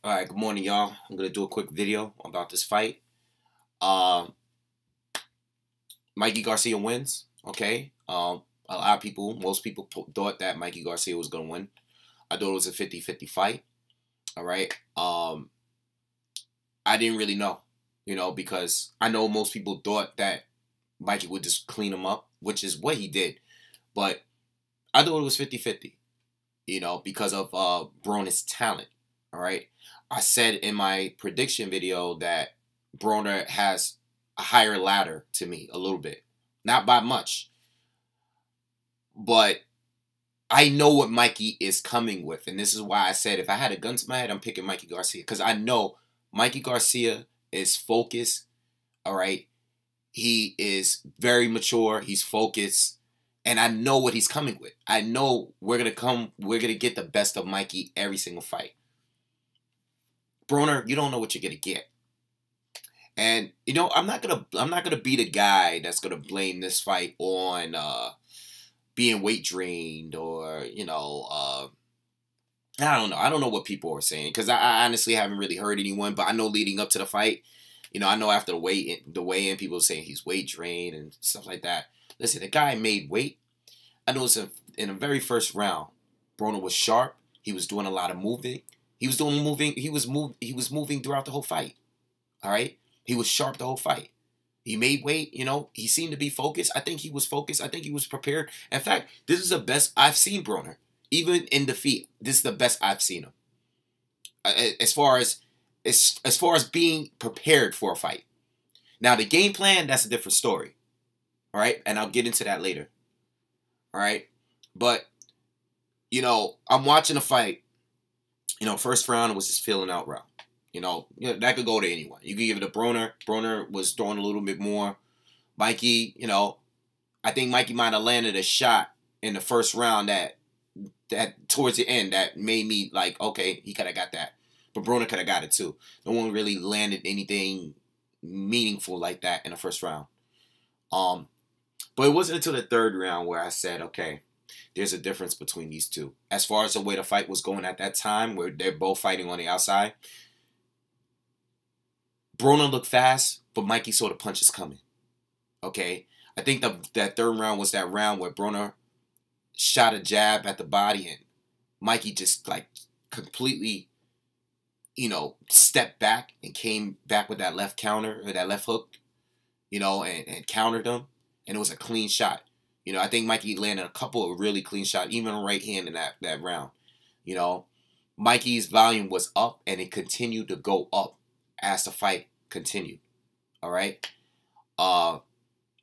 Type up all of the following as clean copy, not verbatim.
Alright, good morning, y'all. I'm gonna do a quick video about this fight. Um, Mikey Garcia wins. Okay. A lot of people, most people thought that Mikey Garcia was gonna win. I thought it was a 50-50 fight. Alright. I didn't really know, because I know most people thought that Mikey would just clean him up, which is what he did. But I thought it was 50-50, because of Broner's talent. All right. I said in my prediction video that Broner has a higher ladder to me a little bit. Not by much. But I know what Mikey is coming with. And this is why I said if I had a gun to my head, I'm picking Mikey Garcia. Because I know Mikey Garcia is focused. All right. He is very mature. He's focused. And I know what he's coming with. I know we're going to get the best of Mikey every single fight. Broner, you don't know what you're gonna get. And I'm not gonna be the guy that's gonna blame this fight on being weight drained or I don't know. I don't know what people are saying because I honestly haven't really heard anyone. But I know leading up to the fight, I know after the weigh in, people are saying he's weight drained and stuff like that. Listen, the guy made weight. I know in the very first round, Broner was sharp. He was doing a lot of moving. He was moving throughout the whole fight. All right? He was sharp the whole fight. He made weight, he seemed to be focused. I think he was focused. I think he was prepared. In fact, this is the best I've seen Broner. Even in defeat, this is the best I've seen him. As far as being prepared for a fight. Now, the game plan, that's a different story. All right? And I'll get into that later. All right? But, I'm watching a fight. First round was just filling out round. That could go to anyone. You could give it to Broner. Broner was throwing a little bit more. Mikey, I think Mikey might have landed a shot in the first round that towards the end that made me like, okay, he could have got that. But Broner could have got it too. No one really landed anything meaningful like that in the first round. But it wasn't until the third round where I said, okay, there's a difference between these two. As far as the way the fight was going at that time, where they're both fighting on the outside, Broner looked fast, but Mikey saw the punches coming. Okay? I think that third round was that round where Broner shot a jab at the body and Mikey just like completely, stepped back and came back with that left counter or that left hook, and countered him. And it was a clean shot. I think Mikey landed a couple of really clean shots, even a right hand in that round. Mikey's volume was up, and it continued to go up as the fight continued. All right? But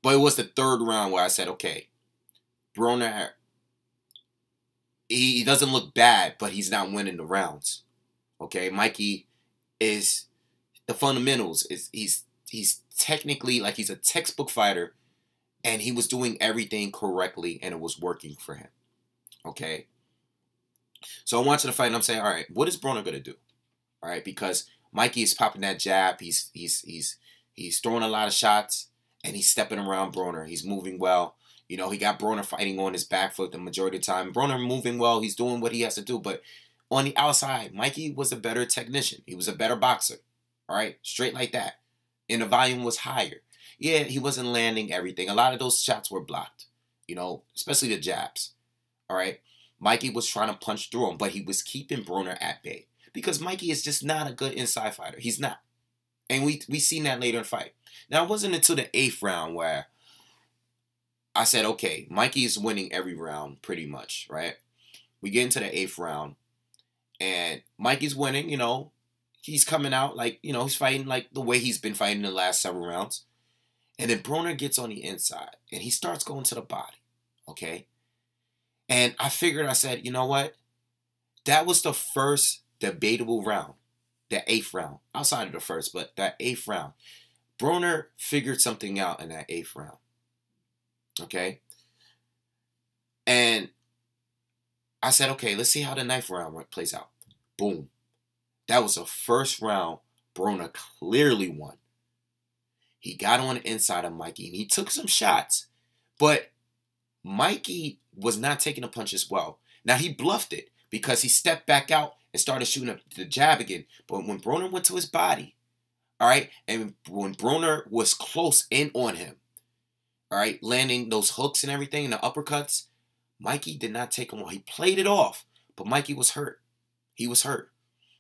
it was the third round where I said, okay, Broner, he doesn't look bad, but he's not winning the rounds. Okay? Mikey is, the fundamentals, he's technically, like he's a textbook fighter, and he was doing everything correctly, and it was working for him. Okay? So I'm watching the fight, and I'm saying, all right, what is Broner going to do? All right? Because Mikey is popping that jab. He's throwing a lot of shots, and he's stepping around Broner. He's moving well. He got Broner fighting on his back foot the majority of the time. Broner moving well. He's doing what he has to do. But on the outside, Mikey was a better technician. He was a better boxer. All right? Straight like that. And the volume was higher. Yeah, he wasn't landing everything. A lot of those shots were blocked, especially the jabs. All right? Mikey was trying to punch through him, but he was keeping Broner at bay because Mikey is just not a good inside fighter. He's not. And we seen that later in the fight. Now, it wasn't until the 8th round where I said, okay, Mikey is winning every round pretty much, right? We get into the 8th round, and Mikey's winning, He's coming out like, he's fighting like the way he's been fighting the last several rounds. And then Broner gets on the inside, and he starts going to the body, okay? And I said, you know what? That was the first debatable round, the 8th round. Outside of the first, but that 8th round. Broner figured something out in that 8th round, okay? And I said, okay, let's see how the 9th round plays out. Boom. That was the first round Broner clearly won. He got on the inside of Mikey, and he took some shots. But Mikey was not taking a punch as well. Now, he bluffed it, because he stepped back out and started shooting up the jab again. But when Broner went to his body, all right, and when Broner was close in on him, all right, landing those hooks and everything and the uppercuts, Mikey did not take him on. He played it off, but Mikey was hurt. He was hurt.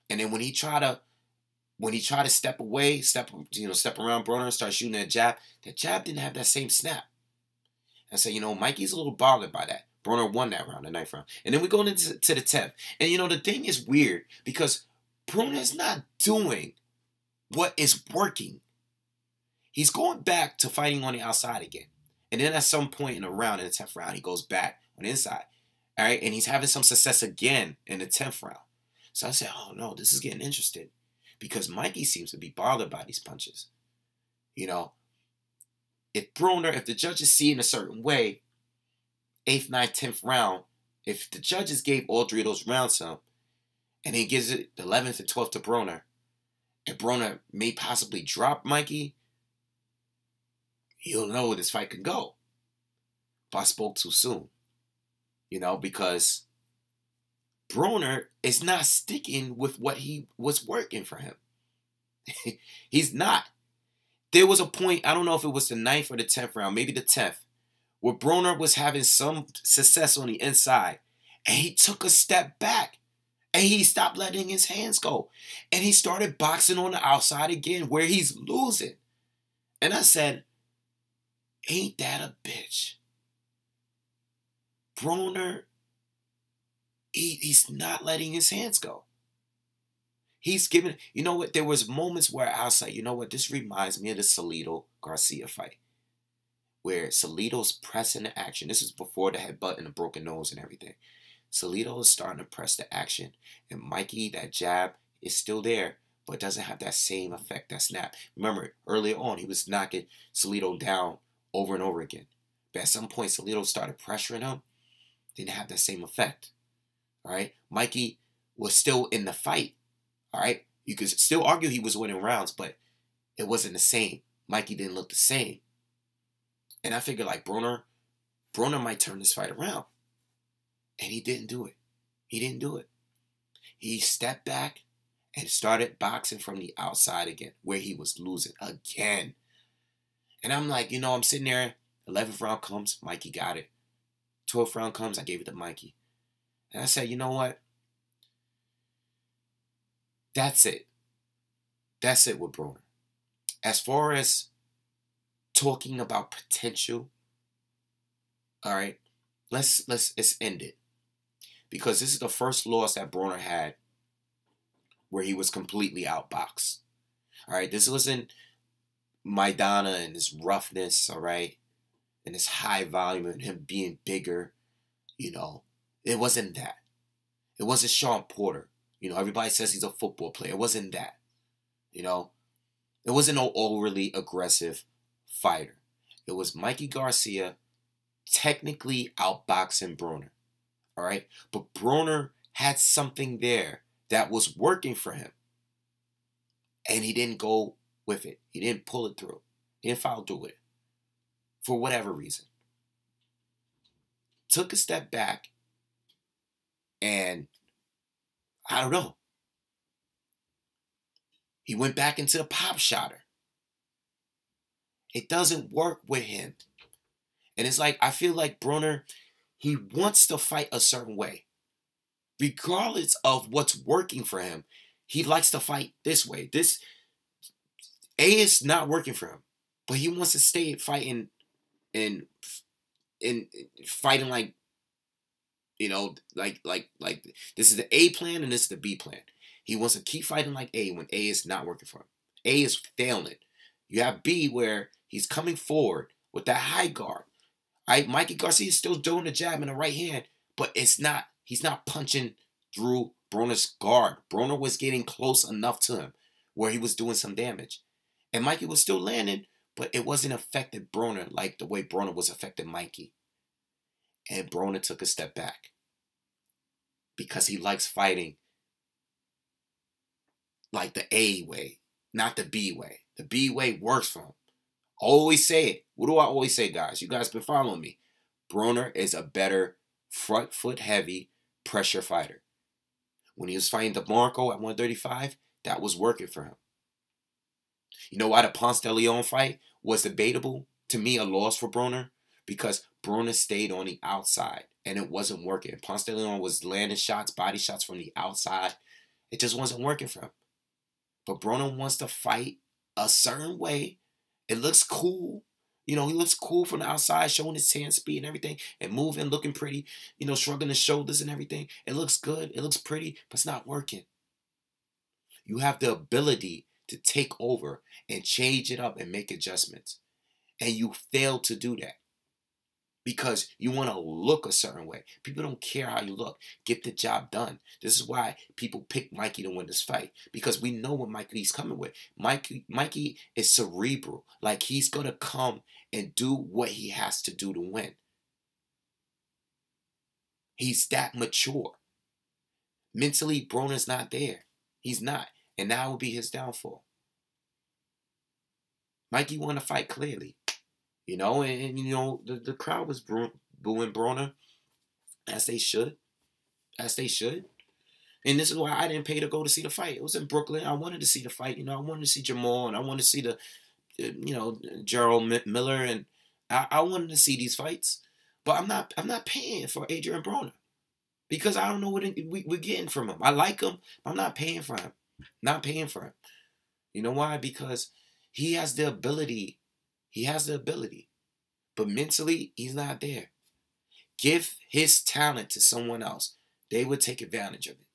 And then when he tried to step away, step around Broner and start shooting that jab didn't have that same snap. I said, Mikey's a little bothered by that. Broner won that round, the 9th round. And then we go into the 10th. And the thing is weird because Broner's not doing what is working. He's going back to fighting on the outside again. And then at some point in the 10th round, he goes back on the inside. All right, and he's having some success again in the 10th round. So I said, oh no, this is getting interesting. Because Mikey seems to be bothered by these punches. If the judges see in a certain way, 8th, 9th, 10th round, if the judges gave all 3 of those rounds to him, and he gives it the 11th and 12th to Broner, and Broner may possibly drop Mikey, you'll know where this fight can go. But I spoke too soon. Because Broner is not sticking with what he was working for him. He's not. There was a point, I don't know if it was the 9th or the 10th round, maybe the 10th, where Broner was having some success on the inside, and he took a step back, and he stopped letting his hands go, and he started boxing on the outside again, where he's losing. And I said, ain't that a bitch? Broner, he's not letting his hands go. He's giving, there was moments where I was like, this reminds me of the Salido Garcia fight, where Salido's pressing the action. This is before the headbutt and the broken nose and everything. Salido is starting to press the action, and Mikey, that jab is still there, but doesn't have that same effect, that snap. Remember, earlier on, he was knocking Salido down over and over again. But at some point, Salido started pressuring him, didn't have that same effect. All right, Mikey was still in the fight. All right, you could still argue he was winning rounds, but it wasn't the same. Mikey didn't look the same. And I figured Broner might turn this fight around. And he didn't do it. He didn't do it. He stepped back and started boxing from the outside again, where he was losing again. And I'm like, I'm sitting there, 11th round comes, Mikey got it. 12th round comes, I gave it to Mikey. And I said, you know what? That's it. That's it with Broner. As far as talking about potential, all right, let's end it. Because this is the first loss that Broner had where he was completely outboxed. All right, this wasn't Maidana and his roughness, all right, and his high volume and him being bigger, It wasn't that. It wasn't Sean Porter. Everybody says he's a football player. It wasn't that. It wasn't no overly aggressive fighter. It was Mikey Garcia technically outboxing Broner. All right? But Broner had something there that was working for him. And he didn't go with it. He didn't pull it through. He didn't follow through with it. For whatever reason. Took a step back. And I don't know. He went back into the pop shotter. It doesn't work with him. And it's I feel like Broner, he wants to fight a certain way. Regardless of what's working for him, he likes to fight this way. This A is not working for him. But he wants to stay fighting and fighting this is the A plan and this is the B plan. He wants to keep fighting like A when A is not working for him. A is failing. You have B where he's coming forward with that high guard. All right, Mikey Garcia is still doing the jab in the right hand, but he's not punching through Broner's guard. Broner was getting close enough to him where he was doing some damage. And Mikey was still landing, but it wasn't affecting Broner like the way Broner was affecting Mikey. And Broner took a step back because he likes fighting like the A way, not the B way. The B way works for him. Always say it. What do I always say, guys? You guys been following me. Broner is a better front foot heavy pressure fighter. When he was fighting DeMarco at 135, that was working for him. You know why the Ponce de Leon fight was debatable? To me, a loss for Broner, because Broner stayed on the outside and it wasn't working. Ponce de Leon was landing shots, body shots from the outside. It just wasn't working for him. But Broner wants to fight a certain way. It looks cool. You know, he looks cool from the outside, showing his hand speed and everything, and moving, looking pretty, you know, shrugging his shoulders and everything. It looks good. It looks pretty, but it's not working. You have the ability to take over and change it up and make adjustments. And you fail to do that because you want to look a certain way. People don't care how you look. Get the job done. This is why people pick Mikey to win this fight, because we know what Mikey's coming with. Mikey is cerebral. Like, he's going to come and do what he has to do to win. He's that mature. Mentally, Broner's not there. He's not. And that will be his downfall. Mikey won the fight clearly. You know, and you know, the crowd was booing Broner, as they should. As they should. And this is why I didn't pay to go to see the fight. It was in Brooklyn. I wanted to see the fight. You know, I wanted to see Jamal, and I wanted to see the, you know, Gerald Miller, and I wanted to see these fights. But I'm not paying for Adrien Broner, because I don't know what we're getting from him. I like him, but I'm not paying for him. Not paying for him. You know why? Because he has the ability. He has the ability. But mentally, he's not there. Give his talent to someone else. They would take advantage of it.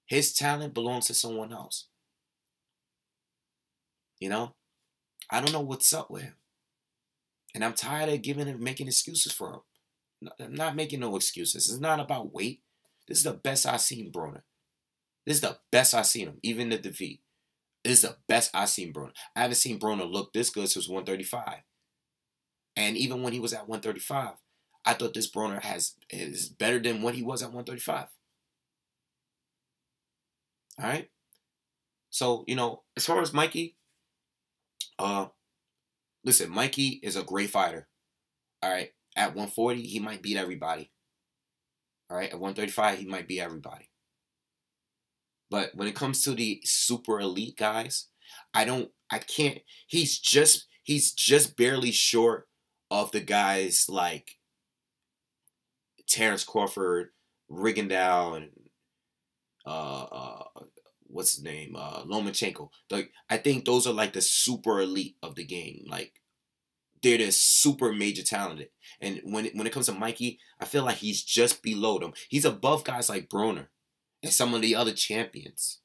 His talent belongs to someone else. You know? I don't know what's up with him. And I'm tired of making excuses for him. I'm not making no excuses. It's not about weight. This is the best I've seen Broner. This is the best I've seen him, even the defeat. This is the best I've seen Broner. I haven't seen Broner look this good since 135. And even when he was at 135, I thought this Broner is better than what he was at 135. All right? So, you know, as far as Mikey, listen, Mikey is a great fighter. All right? At 140, he might beat everybody. All right? At 135, he might beat everybody. But when it comes to the super elite guys, he's just barely short of the guys like Terrence Crawford, Rigondeaux, and what's his name? Lomachenko. Like, I think those are like the super elite of the game. Like, they're the super major talented. And when it comes to Mikey, I feel like he's just below them. He's above guys like Broner and some of the other champions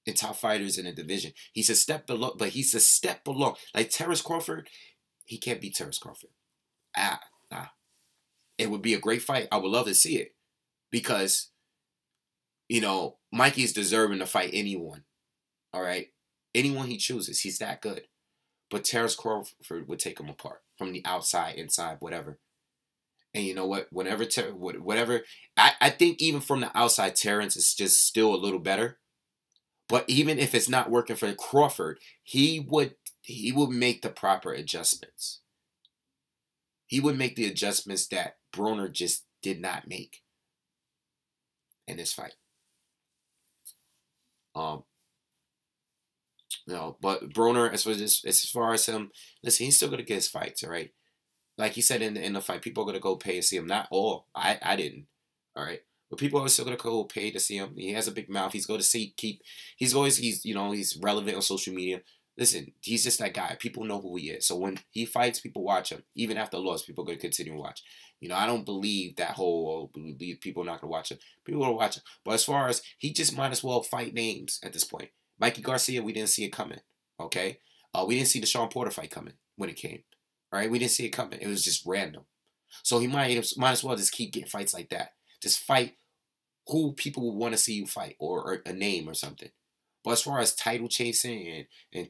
and top fighters in the division. He's a step below, but he's a step below. Like Terrence Crawford, he can't beat Terrence Crawford. Nah. It would be a great fight. I would love to see it, because, you know, Mikey's deserving to fight anyone. All right? Anyone he chooses. He's that good. But Terrence Crawford would take him apart from the outside, inside, whatever. And you know what? Whatever. I think even from the outside, Terrence is just still a little better. But even if it's not working for Crawford, he would make the proper adjustments. He would make the adjustments that Broner just did not make in this fight. You know, but Broner, as far as him, listen, he's still gonna get his fights, all right? Like he said in the fight, people are gonna go pay to see him. Not all. I didn't. All right. But people are still gonna go pay to see him. He has a big mouth. He's going to he's relevant on social media. Listen, he's just that guy. People know who he is. So when he fights, people watch him. Even after loss, people are going to continue to watch. You know, I don't believe that whole, people are not going to watch him. People will watch him. But as far as, he just might as well fight names at this point. Mikey Garcia, we didn't see it coming. Okay? We didn't see the Sean Porter fight coming when it came. All right? We didn't see it coming. It was just random. So he might as well just keep getting fights like that. Just fight who people would want to see you fight, or a name or something. But as far as title chasing and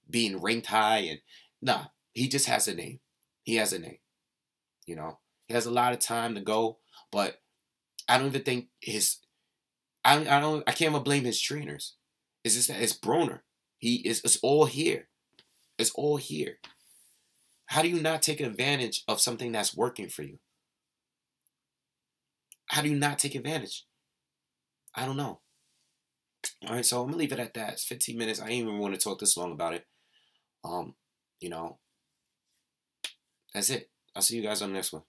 being ranked high, and nah, he just has a name. He has a name. You know, he has a lot of time to go, but I don't even think I can't even blame his trainers. It's just that it's Broner. It's all here. It's all here. How do you not take advantage of something that's working for you? How do you not take advantage? I don't know. All right, so I'm gonna leave it at that. It's 15 minutes. I didn't even want to talk this long about it. You know, that's it. I'll see you guys on the next one.